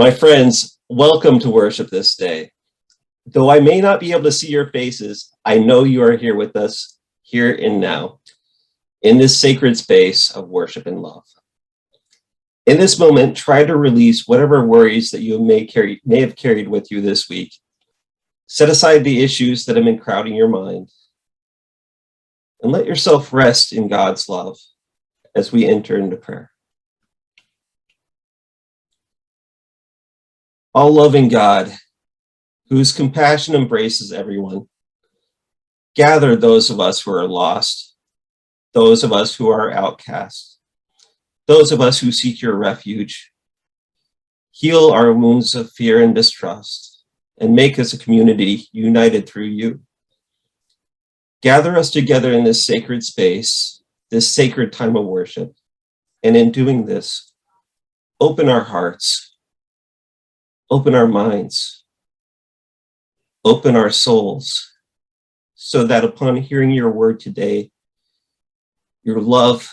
My friends, welcome to worship this day. Though I may not be able to see your faces, I know you are here with us, here and now, in this sacred space of worship and love. In this moment, try to release whatever worries that you may have carried with you this week. Set aside the issues that have been crowding your mind, and let yourself rest in God's love as we enter into prayer. All-loving God, whose compassion embraces everyone, gather those of us who are lost, those of us who are outcast, those of us who seek your refuge. Heal our wounds of fear and distrust, and make us a community united through you. Gather us together in this sacred space, this sacred time of worship, and in doing this, open our hearts, open our minds, open our souls, so that upon hearing your word today, your love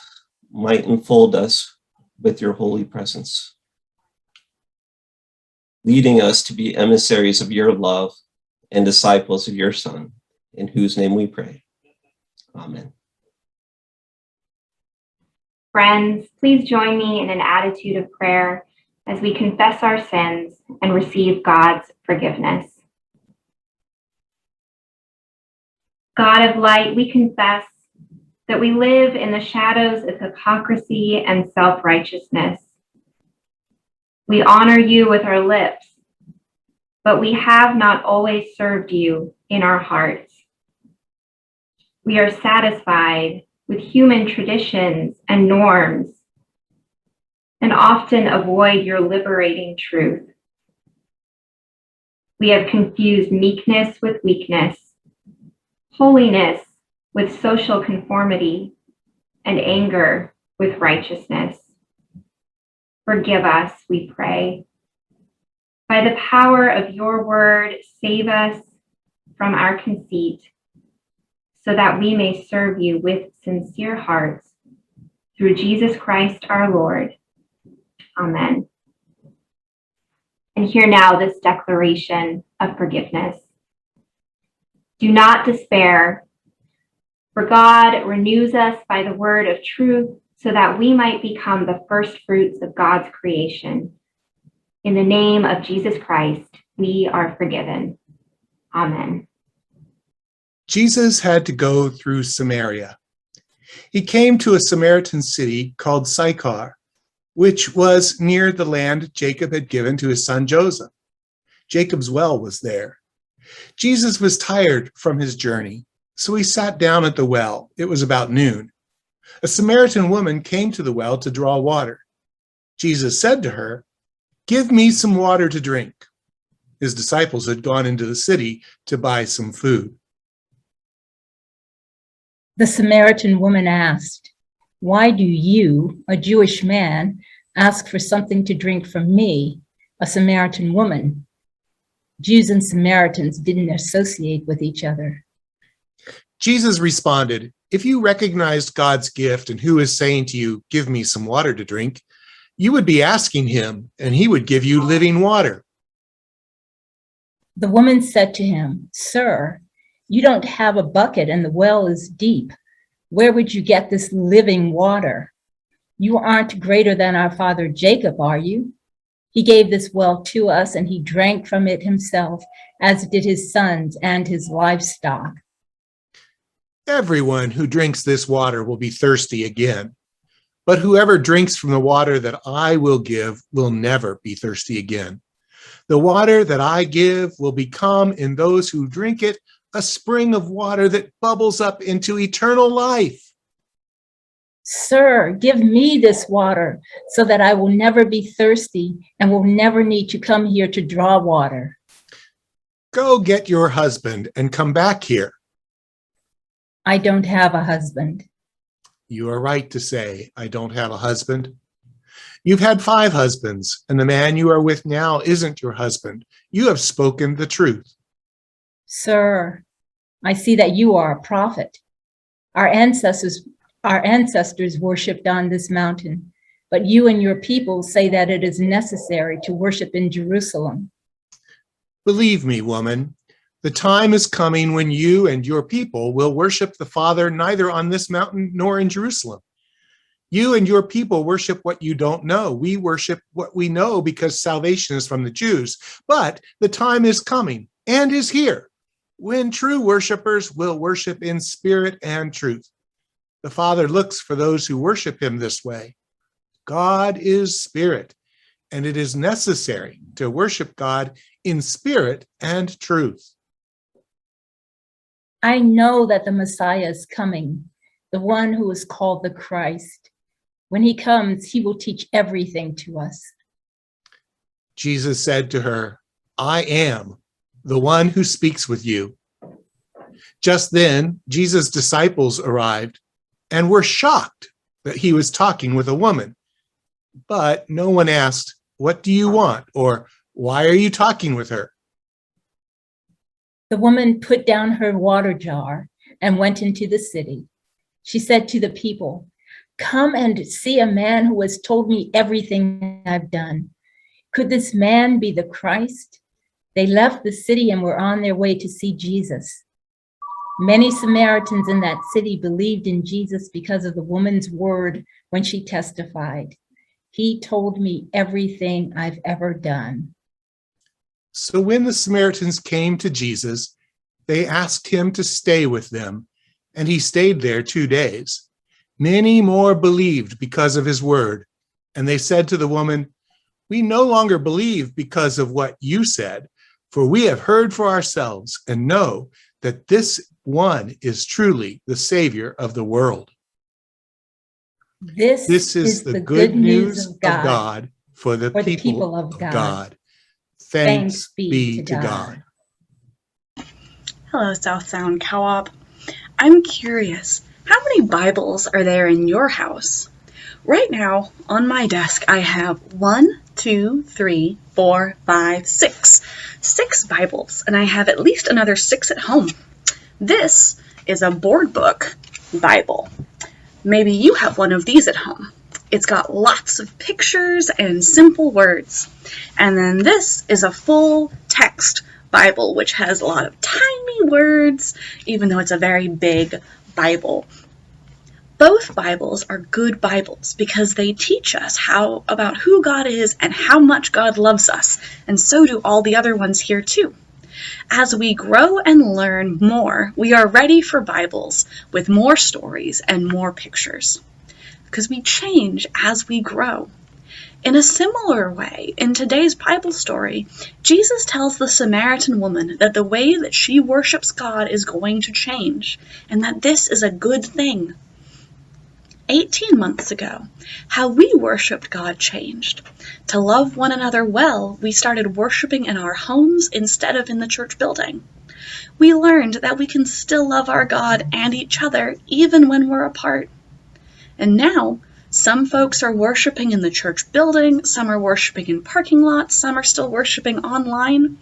might enfold us with your holy presence, leading us to be emissaries of your love and disciples of your Son, in whose name we pray. Amen. Friends, please join me in an attitude of prayer as we confess our sins and receive God's forgiveness. God of light, we confess that we live in the shadows of hypocrisy and self-righteousness. We honor you with our lips, but we have not always served you in our hearts. We are satisfied with human traditions and norms, and often avoid your liberating truth. We have confused meekness with weakness, holiness with social conformity, and anger with righteousness. Forgive us, we pray. By the power of your word, save us from our conceit, so that we may serve you with sincere hearts, through Jesus Christ our Lord. Amen. And hear now this declaration of forgiveness. Do not despair, for God renews us by the word of truth, so that we might become the first fruits of God's creation. In the name of Jesus Christ, we are forgiven. Amen. Jesus had to go through Samaria. He came to a Samaritan city called Sychar, which was near the land Jacob had given to his son Joseph. Jacob's well was there. Jesus was tired from his journey, so he sat down at the well. It was about noon. A Samaritan woman came to the well to draw water. Jesus said to her, "Give me some water to drink." His disciples had gone into the city to buy some food. The Samaritan woman asked, "Why do you, a Jewish man, ask for something to drink from me, a Samaritan woman?" Jews and Samaritans didn't associate with each other. Jesus responded, "If you recognized God's gift and who is saying to you, 'Give me some water to drink,' you would be asking him, and he would give you living water." The woman said to him, "Sir, you don't have a bucket and the well is deep. Where would you get this living water? You aren't greater than our father Jacob, are you? He gave this well to us and he drank from it himself, as did his sons and his livestock." Everyone who drinks this water will be thirsty again, but whoever drinks from the water that I will give will never be thirsty again. The water that I give will become in those who drink it a spring of water that bubbles up into eternal life. "Sir, give me this water so that I will never be thirsty and will never need to come here to draw water." Go get your husband and come back here. "I don't have a husband." You are right to say, "I don't have a husband." You've had 5 husbands, and the man you are with now isn't your husband. You have spoken the truth. "Sir, I see that you are a prophet. Our ancestors worshipped on this mountain. but you and your people say that it is necessary to worship in Jerusalem. Believe me, woman, the time is coming when you and your people will worship the Father neither on this mountain nor in Jerusalem. You and your people worship what you don't know. We worship what we know because salvation is from the Jews. But the time is coming and is here when true worshipers will worship in spirit and truth. The Father looks for those who worship him this way. God is spirit, and it is necessary to worship God in spirit and truth. I know that the Messiah is coming, the one who is called the Christ. When he comes, he will teach everything to us. Jesus said to her, I am the one who speaks with you. Just then, Jesus' disciples arrived and were shocked that he was talking with a woman. But no one asked, what do you want? Or why are you talking with her? The woman put down her water jar and went into the city. She said to the people, come and see a man who has told me everything I've done. Could this man be the Christ? They left the city and were on their way to see Jesus. Many Samaritans in that city believed in Jesus because of the woman's word when she testified. He told me everything I've ever done. So when the Samaritans came to Jesus, they asked him to stay with them, and he stayed there 2 days. Many more believed because of his word, and they said to the woman, we no longer believe because of what you said, for we have heard for ourselves and know that this one is truly the Savior of the world. This is the good news of God for the people of God. Thanks be to God. Hello, South Sound Co-op. I'm curious, how many Bibles are there in your house? Right now, on my desk, I have 6 Bibles, and I have at least another 6 at home. This is a board book Bible. Maybe you have one of these at home. It's got lots of pictures and simple words. And then this is a full text Bible, which has a lot of tiny words, even though it's a very big Bible. Both Bibles are good Bibles because they teach us about who God is and how much God loves us, and so do all the other ones here too. As we grow and learn more, we are ready for Bibles with more stories and more pictures, because we change as we grow. In a similar way, in today's Bible story, Jesus tells the Samaritan woman that the way that she worships God is going to change, and that this is a good thing. 18 months ago, how we worshiped God changed. To love one another well, we started worshiping in our homes instead of in the church building. We learned that we can still love our God and each other even when we're apart. And now, some folks are worshiping in the church building, some are worshiping in parking lots, some are still worshiping online.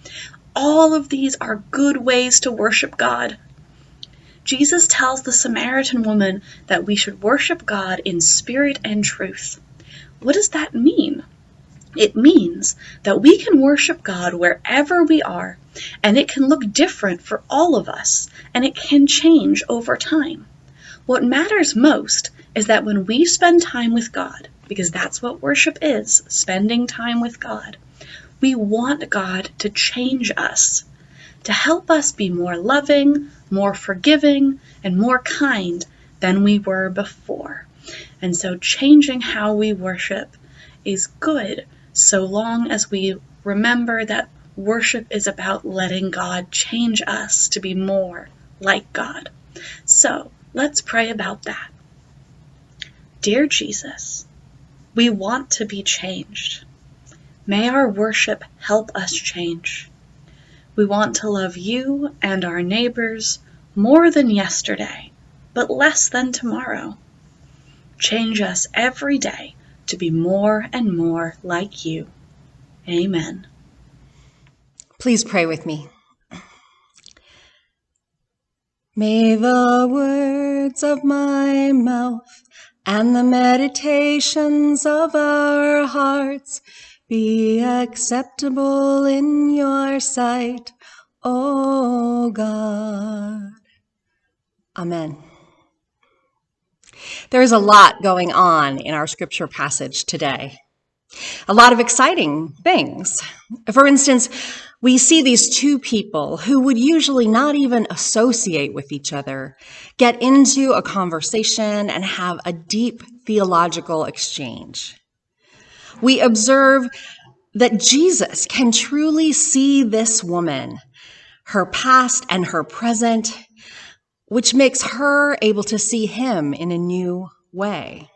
All of these are good ways to worship God. Jesus tells the Samaritan woman that we should worship God in spirit and truth. What does that mean? It means that we can worship God wherever we are, and it can look different for all of us, and it can change over time. What matters most is that when we spend time with God, because that's what worship is, spending time with God, we want God to change us, to help us be more loving, more forgiving, and more kind than we were before. And so changing how we worship is good, so long as we remember that worship is about letting God change us to be more like God. So let's pray about that. Dear Jesus, we want to be changed. May our worship help us change. We want to love you and our neighbors more than yesterday, but less than tomorrow. Change us every day to be more and more like you. Amen. Please pray with me. May the words of my mouth and the meditations of our hearts be acceptable in your sight, O God. Amen. There is a lot going on in our scripture passage today. A lot of exciting things. For instance, we see these two people who would usually not even associate with each other get into a conversation and have a deep theological exchange. We observe that Jesus can truly see this woman, her past and her present, which makes her able to see him in a new way.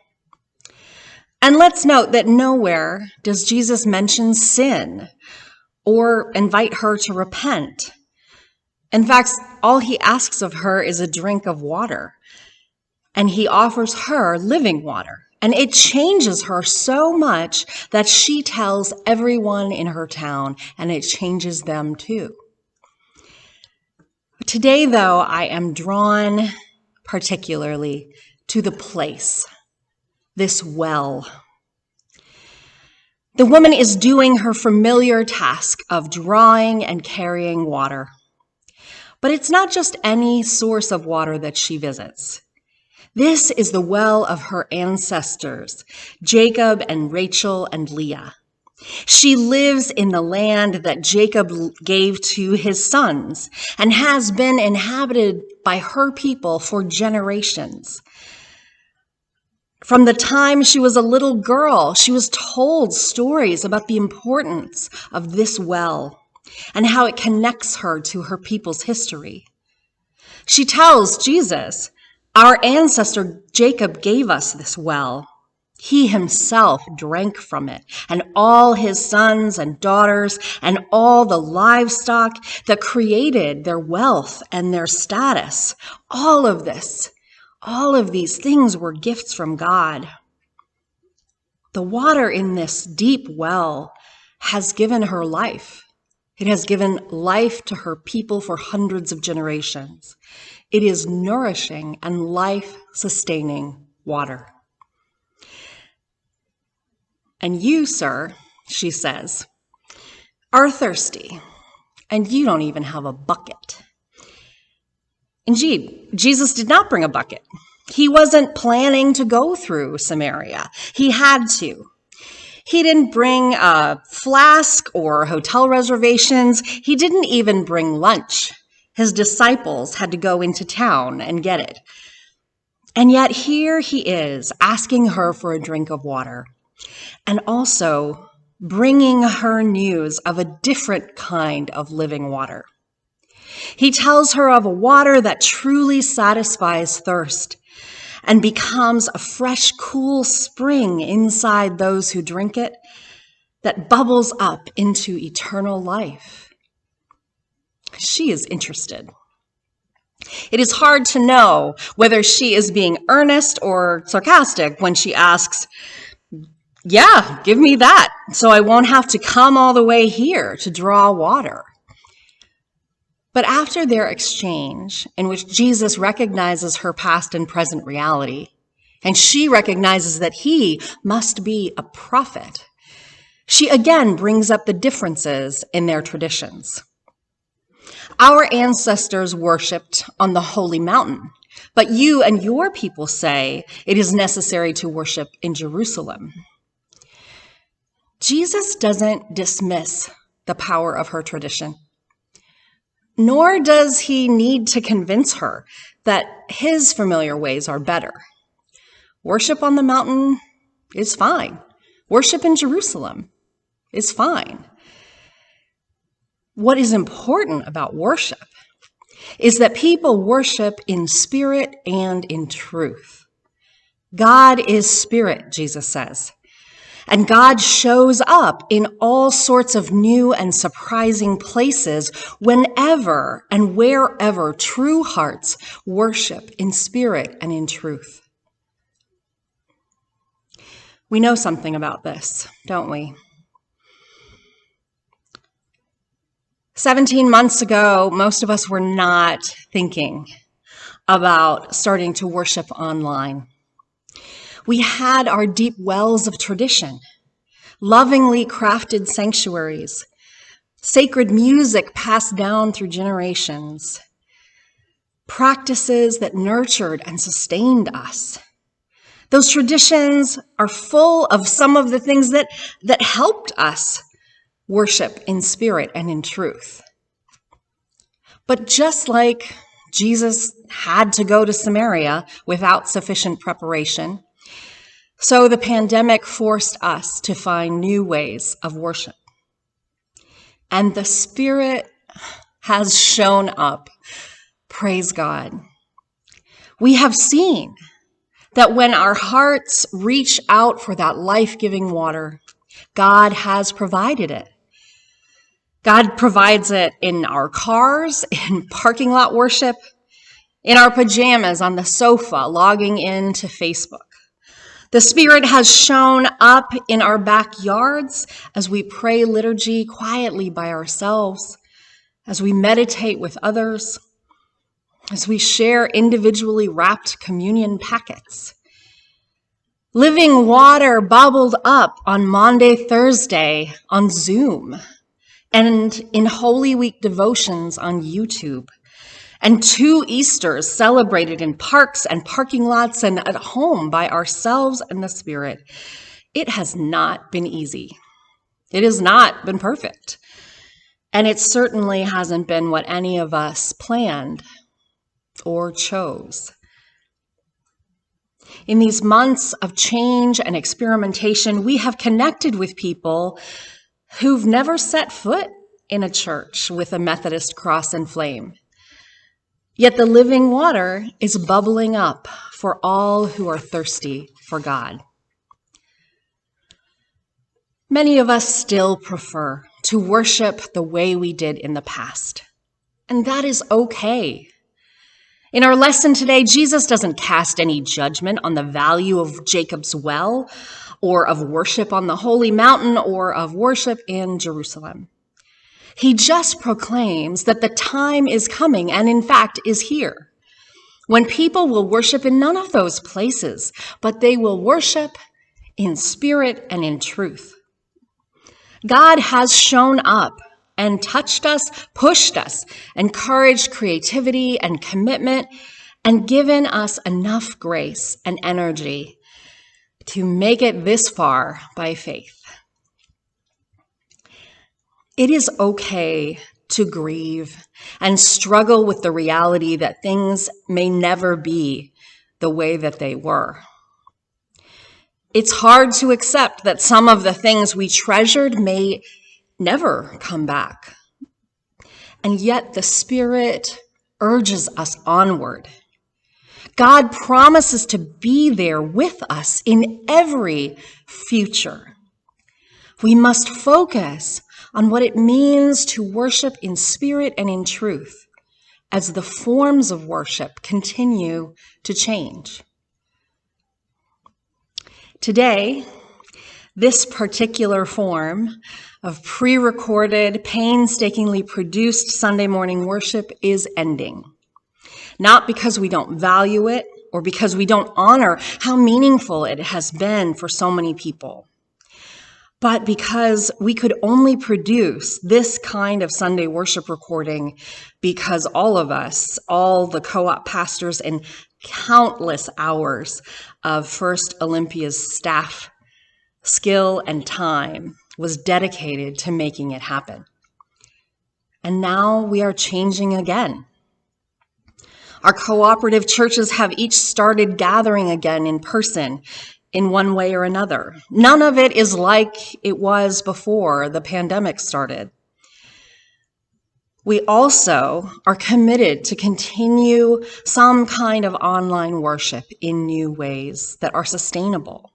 And let's note that nowhere does Jesus mention sin or invite her to repent. In fact, all he asks of her is a drink of water, and he offers her living water. And it changes her so much that she tells everyone in her town, and it changes them too. Today, though, I am drawn particularly to the place, this well. The woman is doing her familiar task of drawing and carrying water. But it's not just any source of water that she visits. This is the well of her ancestors, Jacob and Rachel and Leah. She lives in the land that Jacob gave to his sons and has been inhabited by her people for generations. From the time she was a little girl, she was told stories about the importance of this well and how it connects her to her people's history. She tells Jesus, "Our ancestor Jacob gave us this well. He himself drank from it, and all his sons and daughters and all the livestock that created their wealth and their status. All of these things were gifts from God." The water in this deep well has given her life. It has given life to her people for hundreds of generations. It is nourishing and life-sustaining water. "And you, sir," she says, "are thirsty, and you don't even have a bucket." Indeed, Jesus did not bring a bucket. He wasn't planning to go through Samaria. He had to. He didn't bring a flask or hotel reservations. He didn't even bring lunch. His disciples had to go into town and get it. And yet here he is asking her for a drink of water and also bringing her news of a different kind of living water. He tells her of a water that truly satisfies thirst and becomes a fresh, cool spring inside those who drink it that bubbles up into eternal life. She is interested. It is hard to know whether she is being earnest or sarcastic when she asks, "Yeah, give me that, so I won't have to come all the way here to draw water." But after their exchange, in which Jesus recognizes her past and present reality, and she recognizes that he must be a prophet, she again brings up the differences in their traditions. "Our ancestors worshipped on the holy mountain, but you and your people say it is necessary to worship in Jerusalem." Jesus doesn't dismiss the power of her tradition, nor does he need to convince her that his familiar ways are better. Worship on the mountain is fine. Worship in Jerusalem is fine. What is important about worship is that people worship in spirit and in truth. God is spirit, Jesus says. And God shows up in all sorts of new and surprising places whenever and wherever true hearts worship in spirit and in truth. We know something about this, don't we? 17 months ago, most of us were not thinking about starting to worship online. We had our deep wells of tradition, lovingly crafted sanctuaries, sacred music passed down through generations, practices that nurtured and sustained us. Those traditions are full of some of the things that helped us worship in spirit and in truth. But just like Jesus had to go to Samaria without sufficient preparation, so the pandemic forced us to find new ways of worship. And the Spirit has shown up. Praise God. We have seen that when our hearts reach out for that life-giving water, God has provided it. God provides it in our cars, in parking lot worship, in our pajamas on the sofa, logging into Facebook. The Spirit has shown up in our backyards as we pray liturgy quietly by ourselves, as we meditate with others, as we share individually wrapped communion packets. Living water bubbled up on Maundy, Thursday on Zoom, and in Holy Week devotions on YouTube, and 2 Easters celebrated in parks and parking lots and at home by ourselves and the Spirit. It has not been easy. It has not been perfect. And it certainly hasn't been what any of us planned or chose. In these months of change and experimentation, we have connected with people who've never set foot in a church with a Methodist cross and flame. Yet the living water is bubbling up for all who are thirsty for God. Many of us still prefer to worship the way we did in the past, and that is okay. In our lesson today, Jesus doesn't cast any judgment on the value of Jacob's well, or of worship on the holy mountain, or of worship in Jerusalem. He just proclaims that the time is coming, and in fact is here, when people will worship in none of those places, but they will worship in spirit and in truth. God has shown up and touched us, pushed us, encouraged creativity and commitment, and given us enough grace and energy to make it this far by faith. It is okay to grieve and struggle with the reality that things may never be the way that they were. It's hard to accept that some of the things we treasured may never come back. And yet the Spirit urges us onward. God promises to be there with us in every future. We must focus on what it means to worship in spirit and in truth as the forms of worship continue to change. Today, this particular form of pre-recorded, painstakingly produced Sunday morning worship is ending. Not because we don't value it or because we don't honor how meaningful it has been for so many people, but because we could only produce this kind of Sunday worship recording because all of us, all the co-op pastors and countless hours of First Olympia's staff skill and time was dedicated to making it happen. And now we are changing again. Our cooperative churches have each started gathering again in person in one way or another. None of it is like it was before the pandemic started. We also are committed to continue some kind of online worship in new ways that are sustainable.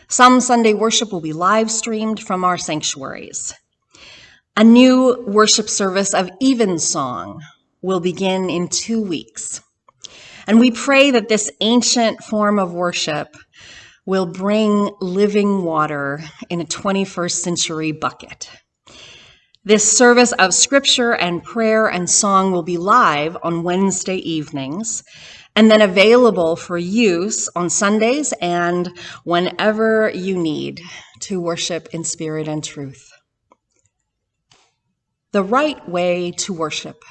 Some Sunday worship will be live streamed from our sanctuaries. A new worship service of evensong will begin in 2 weeks. And we pray that this ancient form of worship will bring living water in a 21st century bucket. This service of scripture and prayer and song will be live on Wednesday evenings, and then available for use on Sundays and whenever you need to worship in spirit and truth. The right way to worship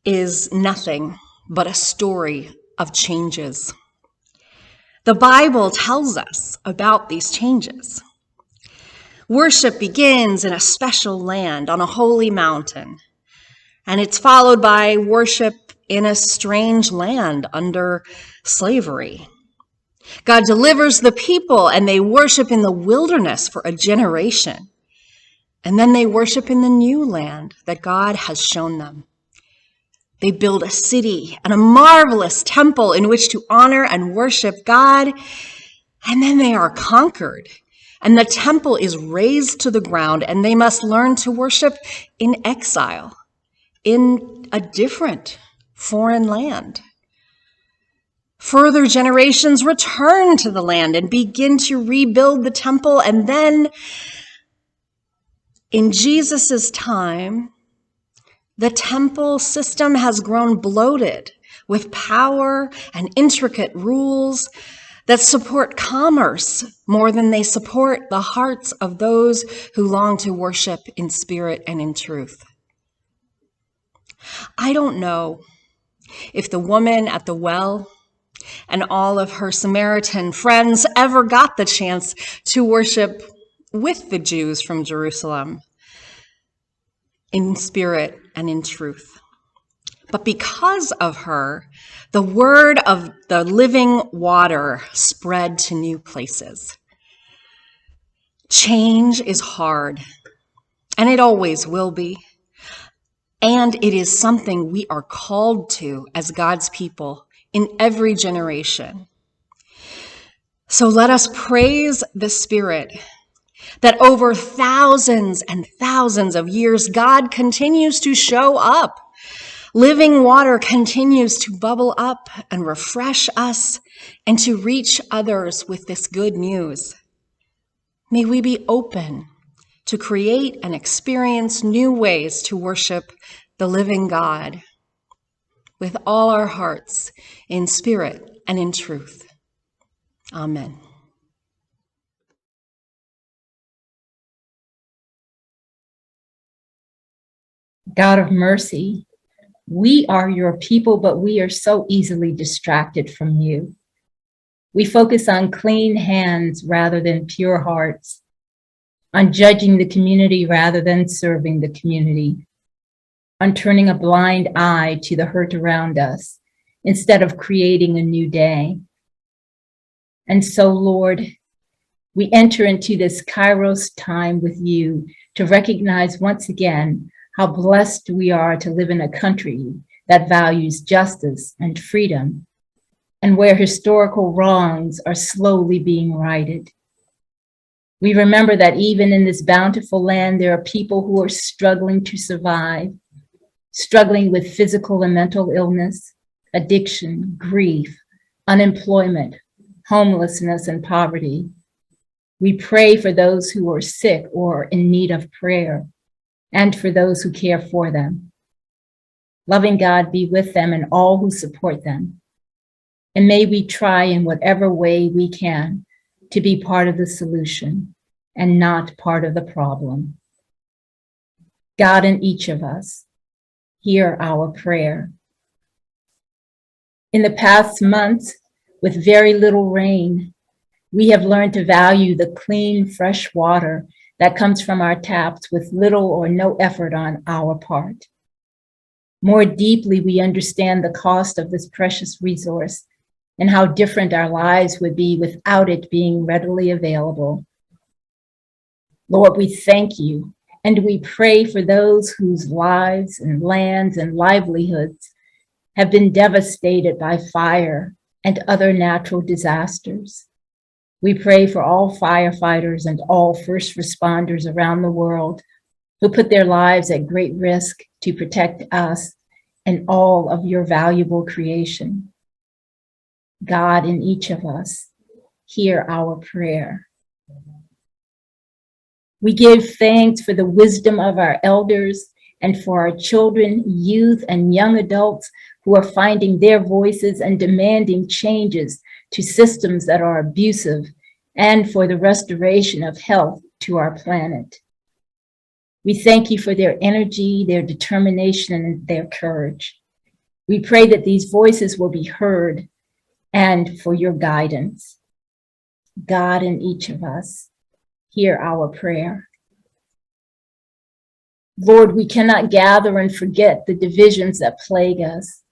is nothing but a story of changes. The Bible tells us about these changes. Worship begins in a special land on a holy mountain, and it's followed by worship in a strange land under slavery. God delivers the people, and they worship in the wilderness for a generation. And then they worship in the new land that God has shown them. They build a city and a marvelous temple in which to honor and worship God. And then they are conquered, and the temple is razed to the ground, and they must learn to worship in exile, in a different foreign land. Further generations return to the land and begin to rebuild the temple, and then in Jesus' time, the temple system has grown bloated with power and intricate rules that support commerce more than they support the hearts of those who long to worship in spirit and in truth. I don't know if the woman at the well and all of her Samaritan friends ever got the chance to worship with the Jews from Jerusalem in spirit and in truth. But because of her, the word of the living water spread to new places. Change is hard, and it always will be. And it is something we are called to as God's people in every generation. So let us praise the Spirit that over thousands and thousands of years, God continues to show up. Living water continues to bubble up and refresh us and to reach others with this good news. May we be open to create and experience new ways to worship the living God with all our hearts in spirit and in truth. Amen. God of mercy, we are your people, but we are so easily distracted from you. We focus on clean hands rather than pure hearts, on judging the community rather than serving the community, on turning a blind eye to the hurt around us instead of creating a new day. And so, Lord, we enter into this Kairos time with you to recognize once again how blessed we are to live in a country that values justice and freedom, and where historical wrongs are slowly being righted. We remember that even in this bountiful land, there are people who are struggling to survive, struggling with physical and mental illness, addiction, grief, unemployment, homelessness, and poverty. We pray for those who are sick or in need of prayer, and for those who care for them. Loving God be with them and all who support them. And may we try in whatever way we can to be part of the solution and not part of the problem. God, in each of us, hear our prayer. In the past months, with very little rain, we have learned to value the clean, fresh water that comes from our taps with little or no effort on our part. More deeply, we understand the cost of this precious resource and how different our lives would be without it being readily available. Lord, we thank you, and we pray for those whose lives and lands and livelihoods have been devastated by fire and other natural disasters. We pray for all firefighters and all first responders around the world who put their lives at great risk to protect us and all of your valuable creation. God, in each of us, hear our prayer. We give thanks for the wisdom of our elders and for our children, youth, and young adults who are finding their voices and demanding changes to systems that are abusive, and for the restoration of health to our planet. We thank you for their energy, their determination, and their courage. We pray that these voices will be heard and for your guidance. God, in each of us, hear our prayer. Lord, we cannot gather and forget the divisions that plague us.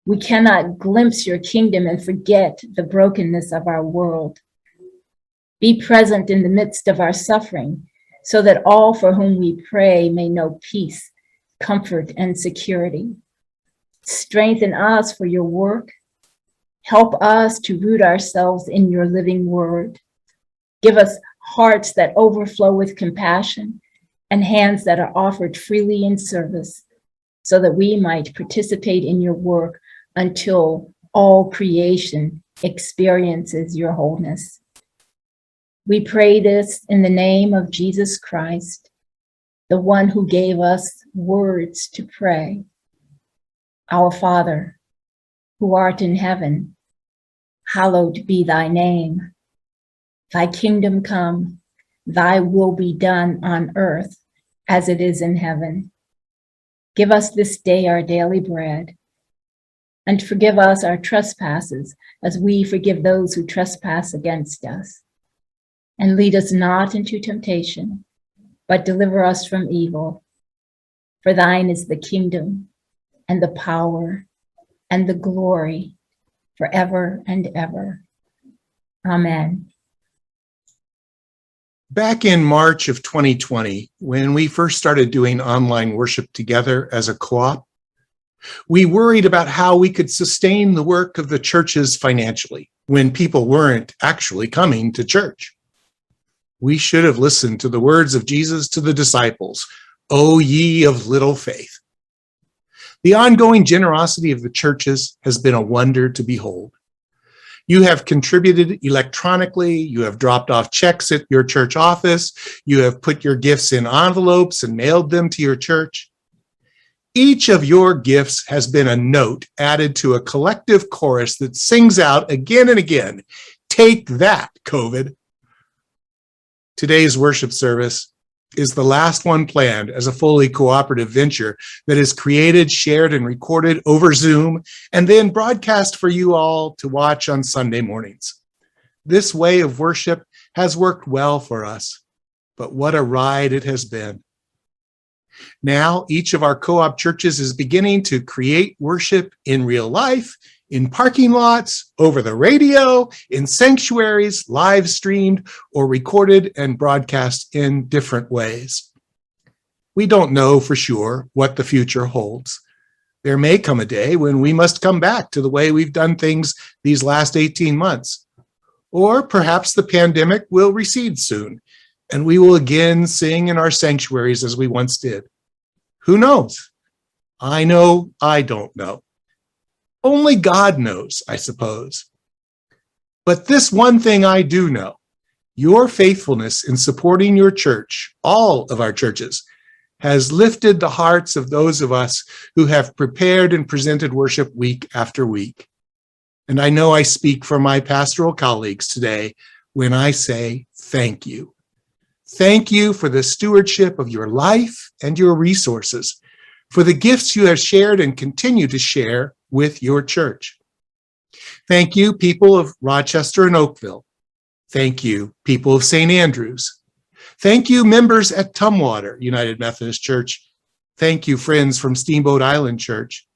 We cannot glimpse your kingdom and forget the brokenness of our world. Be present in the midst of our suffering, so that all for whom we pray may know peace, comfort, and security. Strengthen us for your work. Help us to root ourselves in your living word. Give us hearts that overflow with compassion and hands that are offered freely in service, so that we might participate in your work until all creation experiences your wholeness. We pray this in the name of Jesus Christ, the one who gave us words to pray. Our Father, who art in heaven, hallowed be thy name. Thy kingdom come, thy will be done on earth as it is in heaven. Give us this day our daily bread, and forgive us our trespasses as we forgive those who trespass against us. And lead us not into temptation, but deliver us from evil. For thine is the kingdom and the power and the glory forever and ever. Amen. Back in March of 2020, when we first started doing online worship together as a co-op, we worried about how we could sustain the work of the churches financially when people weren't actually coming to church. We should have listened to the words of Jesus to the disciples, "O ye of little faith." The ongoing generosity of the churches has been a wonder to behold. You have contributed electronically, you have dropped off checks at your church office, you have put your gifts in envelopes and mailed them to your church. Each of your gifts has been a note added to a collective chorus that sings out again and again, "Take that, COVID." Today's worship service is the last one planned as a fully cooperative venture that is created, shared, and recorded over Zoom, and then broadcast for you all to watch on Sunday mornings. This way of worship has worked well for us, but what a ride it has been. Now, each of our co-op churches is beginning to create worship in real life, in parking lots, over the radio, in sanctuaries, live streamed, or recorded and broadcast in different ways. We don't know for sure what the future holds. There may come a day when we must come back to the way we've done things these last 18 months. Or perhaps the pandemic will recede soon, and we will again sing in our sanctuaries as we once did. Who knows? I know I don't know. Only God knows, I suppose. But this one thing I do know, your faithfulness in supporting your church, all of our churches, has lifted the hearts of those of us who have prepared and presented worship week after week. And I know I speak for my pastoral colleagues today when I say thank you. Thank you for the stewardship of your life and your resources, for the gifts you have shared and continue to share with your church. Thank you, people of Rochester and Oakville. Thank you, people of St. Andrews. Thank you, members at Tumwater United Methodist Church. Thank you, friends from Steamboat Island Church.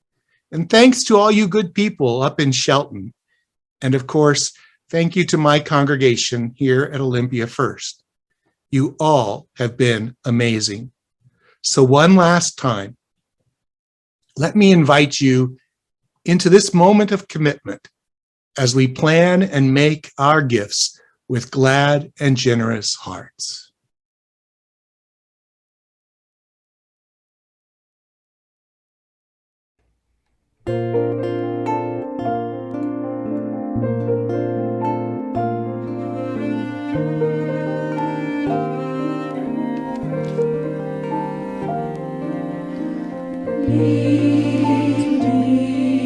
And thanks to all you good people up in Shelton. And of course, thank you to my congregation here at Olympia First. You all have been amazing. So one last time, let me invite you into this moment of commitment as we plan and make our gifts with glad and generous hearts. Lead me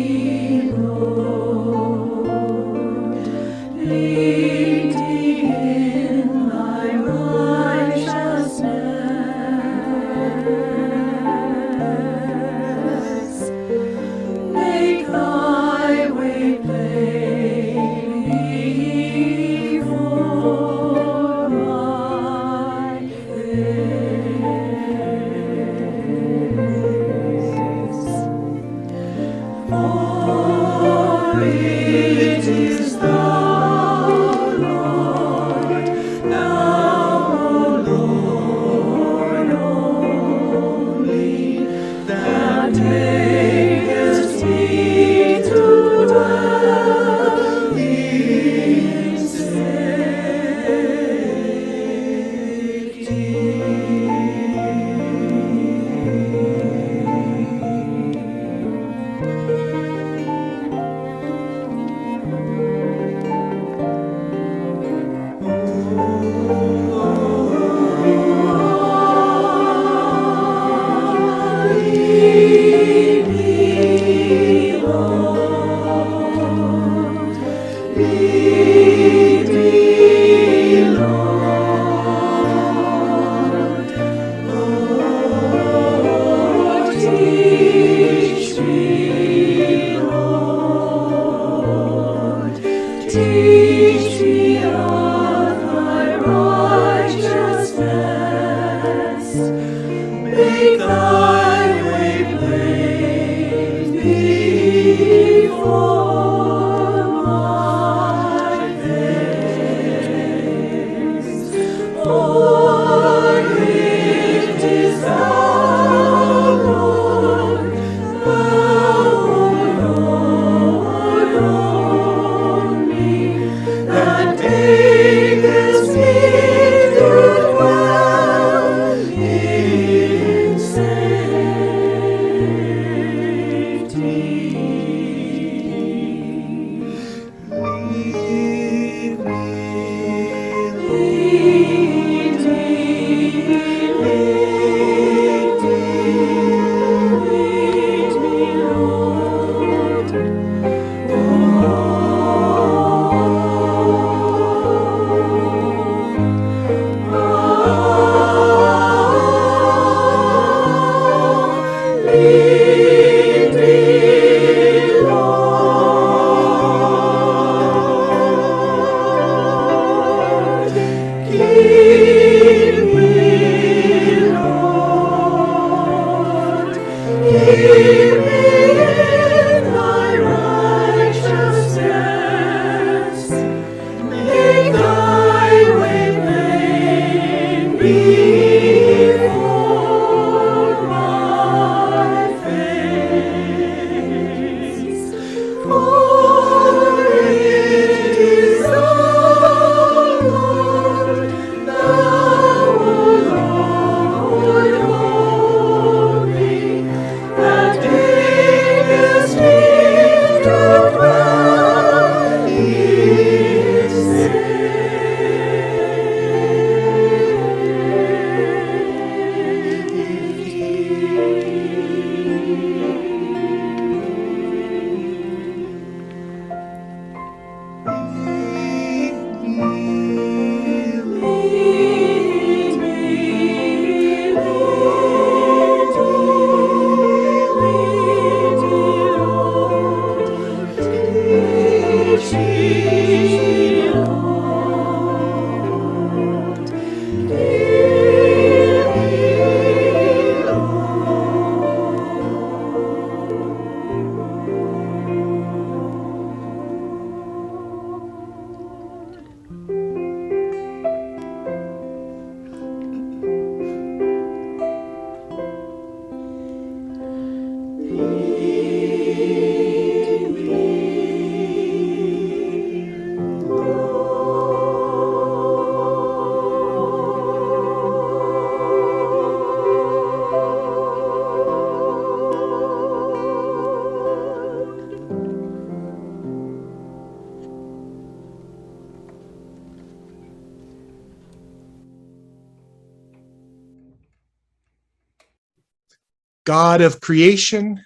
God of creation,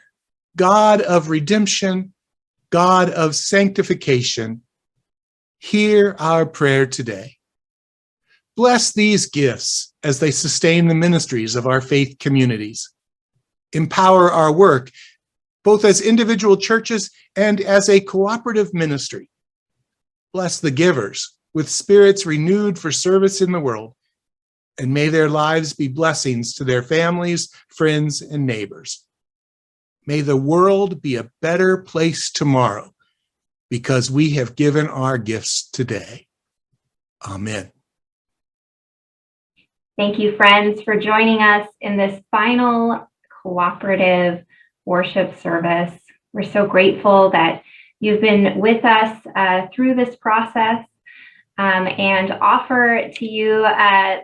God of redemption, God of sanctification, hear our prayer today. Bless these gifts as they sustain the ministries of our faith communities. Empower our work, both as individual churches and as a cooperative ministry. Bless the givers with spirits renewed for service in the world, and may their lives be blessings to their families, friends, and neighbors. May the world be a better place tomorrow because we have given our gifts today. Amen. Thank you, friends, for joining us in this final cooperative worship service. We're so grateful that you've been with us through this process, and offer to you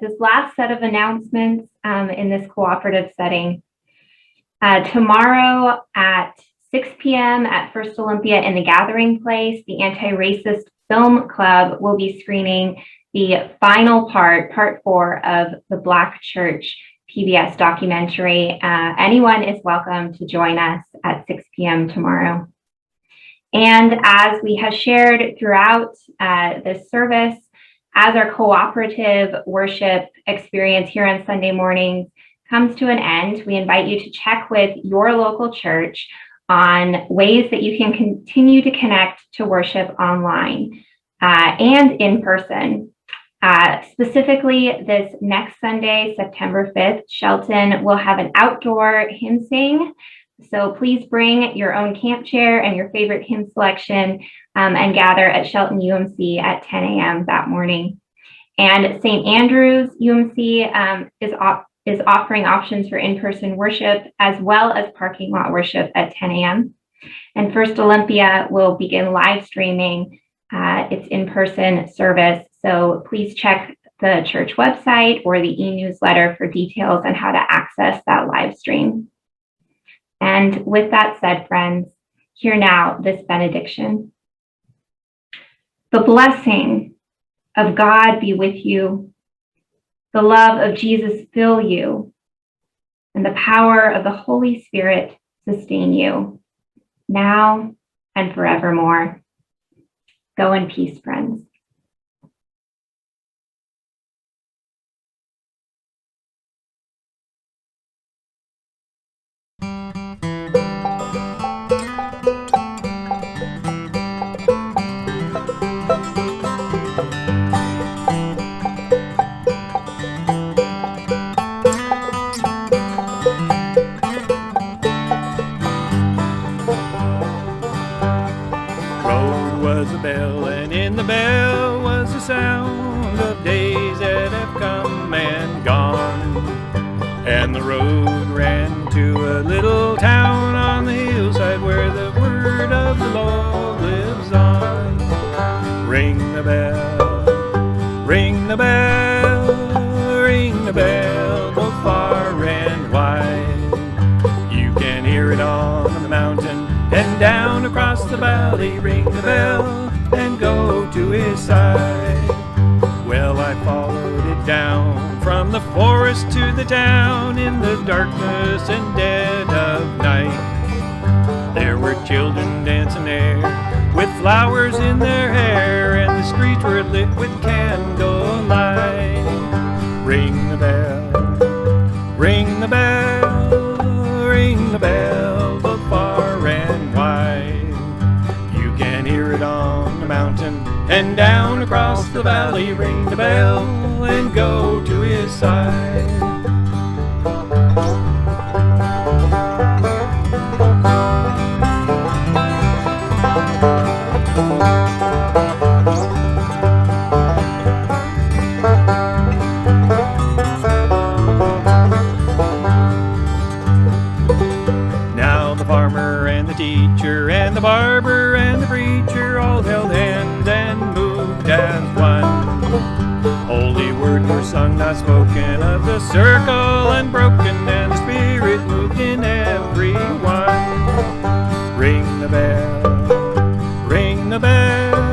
this last set of announcements in this cooperative setting. Tomorrow at 6 p.m. at First Olympia in the Gathering Place, the Anti-Racist Film Club will be screening the final part 4 of the Black Church PBS documentary. Anyone is welcome to join us at 6 p.m. tomorrow. And as we have shared throughout this service, as our cooperative worship experience here on Sunday mornings comes to an end, we invite you to check with your local church on ways that you can continue to connect to worship online and in person. Specifically, this next Sunday, September 5th, Shelton will have an outdoor hymn sing. So please bring your own camp chair and your favorite hymn selection and gather at Shelton UMC at 10 a.m. that morning. And St. Andrew's UMC is offering options for in-person worship as well as parking lot worship at 10 a.m. And First Olympia will begin live streaming its in-person service. So please check the church website or the e-newsletter for details on how to access that live stream. And with that said, friends, hear now this benediction. The blessing of God be with you. The love of Jesus fill you, and the power of the Holy Spirit sustain you, now and forevermore. Go in peace, friends. Was a bell, and in the bell was the sound of days that have come and gone. And the road ran to a little town on the hillside where the word of the Lord lives on. Ring the bell, ring the bell, ring the bell, both far and wide. You can hear it on the mountain and down across the valley. Ring the bell and go to his side. Well, I followed it down from the forest to the town in the darkness and dead of night. There were children dancing there with flowers in their hair, and the streets were lit with candlelight. Ring the bell, ring the bell, ring the bell, both far and wide. You can hear it on the mountain and down across the valley. Ring the bell and go to his side. Now the farmer and the teacher and the barber and the preacher all held hands and moved as one. Holy words were sung, not spoken, of the circle unbroken, and the Spirit moved in everyone. Ring the bell, ring the bell,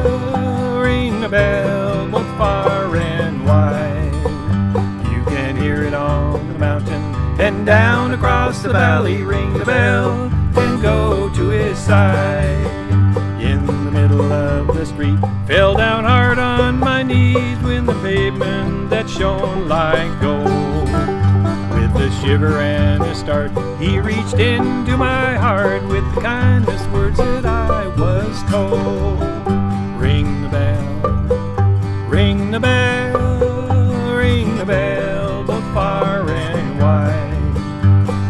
the valley, ring the bell, and go to his side. In the middle of the street, fell down hard on my knees when the pavement that shone like gold. With a shiver and a start, he reached into my heart with the kindest words that I was told. Ring the bell, ring the bell, ring the bell, both far and wide.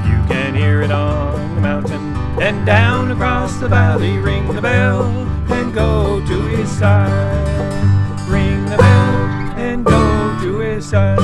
You can hear it on the mountain and down across the valley. Ring the bell and go to his side. Ring the bell and go to his side.